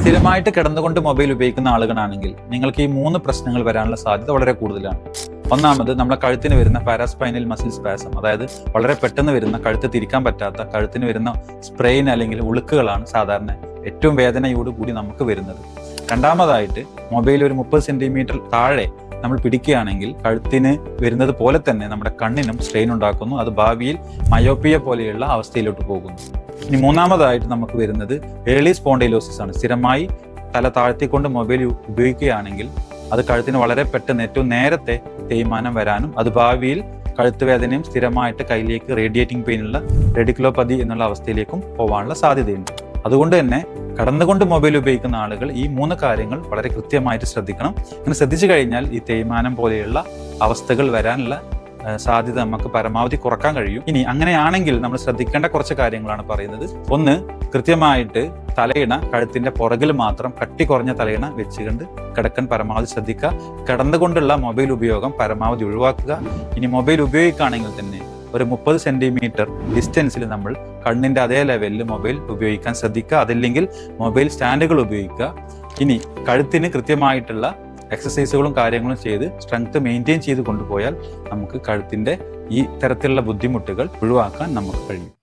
സ്ഥിരമായിട്ട് കിടന്നുകൊണ്ട് മൊബൈൽ ഉപയോഗിക്കുന്ന ആളുകളാണെങ്കിൽ നിങ്ങൾക്ക് ഈ 3 പ്രശ്നങ്ങൾ വരാനുള്ള സാധ്യത വളരെ കൂടുതലാണ്. ഒന്നാമത്, നമ്മളെ കഴുത്തിന് വരുന്ന പാരാസ്പൈനൽ മസിൽ സ്പാസം, അതായത് വളരെ പെട്ടെന്ന് വരുന്ന കഴുത്ത് തിരിക്കാൻ പറ്റാത്ത കഴുത്തിന് വരുന്ന സ്പ്രെയിൻ അല്ലെങ്കിൽ ഉളുക്കുകളാണ് സാധാരണ ഏറ്റവും വേദനയോട് കൂടി നമുക്ക് വരുന്നത്. രണ്ടാമതായിട്ട്, മൊബൈൽ ഒരു 30 സെന്റിമീറ്റർ താഴെ നമ്മൾ പിടിക്കുകയാണെങ്കിൽ കഴുത്തിന് വരുന്നത് പോലെ തന്നെ നമ്മുടെ കണ്ണിനും സ്ട്രെയിൻ ഉണ്ടാക്കുന്നു. അത് ഭാവിയിൽ മയോപ്പിയ പോലെയുള്ള അവസ്ഥയിലോട്ട് പോകുന്നു. ഇനി മൂന്നാമതായിട്ട് നമുക്ക് വരുന്നത് ഏർലി സ്പോണ്ടൈലോസിസ് ആണ്. സ്ഥിരമായി തല താഴ്ത്തിക്കൊണ്ട് മൊബൈൽ ഉപയോഗിക്കുകയാണെങ്കിൽ അത് കഴുത്തിന് വളരെ പെട്ടെന്ന് ഏറ്റവും നേരത്തെ തേയ്മാനം വരാനും അത് ഭാവിയിൽ കഴുത്ത് വേദനയും സ്ഥിരമായിട്ട് കയ്യിലേക്ക് റേഡിയേറ്റിംഗ് പെയിനുള്ള റെഡിക്കുലോപ്പതി എന്നുള്ള അവസ്ഥയിലേക്കും പോകാനുള്ള സാധ്യതയുണ്ട്. അതുകൊണ്ട് തന്നെ കടന്നുകൊണ്ട് മൊബൈൽ ഉപയോഗിക്കുന്ന ആളുകൾ ഈ 3 കാര്യങ്ങൾ വളരെ കൃത്യമായിട്ട് ശ്രദ്ധിക്കണം. അങ്ങനെ ശ്രദ്ധിച്ചു കഴിഞ്ഞാൽ ഈ തേയ്മാനം പോലെയുള്ള അവസ്ഥകൾ വരാനുള്ള സാധ്യത നമുക്ക് പരമാവധി കുറക്കാൻ കഴിയും. ഇനി അങ്ങനെയാണെങ്കിൽ നമ്മൾ ശ്രദ്ധിക്കേണ്ട കുറച്ച് കാര്യങ്ങളാണ് പറയുന്നത്. ഒന്ന്, കൃത്യമായിട്ട് തലയിണ കഴുത്തിന്റെ പുറകിൽ മാത്രം കട്ടി കുറഞ്ഞ തലയിണ വെച്ചുകൊണ്ട് കിടക്കാൻ പരമാവധി ശ്രദ്ധിക്കുക. കിടന്നുകൊണ്ടുള്ള മൊബൈൽ ഉപയോഗം പരമാവധി ഒഴിവാക്കുക. ഇനി മൊബൈൽ ഉപയോഗിക്കുകയാണെങ്കിൽ തന്നെ ഒരു 30 സെന്റിമീറ്റർ ഡിസ്റ്റൻസിൽ നമ്മൾ കണ്ണിന്റെ അതേ ലെവലിൽ മൊബൈൽ ഉപയോഗിക്കാൻ ശ്രദ്ധിക്കുക. അതല്ലെങ്കിൽ മൊബൈൽ സ്റ്റാൻഡുകൾ ഉപയോഗിക്കുക. ഇനി കഴുത്തിന് കൃത്യമായിട്ടുള്ള എക്സസൈസുകളും കാര്യങ്ങളും ചെയ്ത് സ്ട്രെങ്ത് മെയിൻറ്റെയിൻ ചെയ്ത് കൊണ്ടുപോയാൽ നമുക്ക് കഴുത്തിന്റെ ഈ തരത്തിലുള്ള ബുദ്ധിമുട്ടുകൾ ഒഴിവാക്കാൻ നമുക്ക് കഴിയും.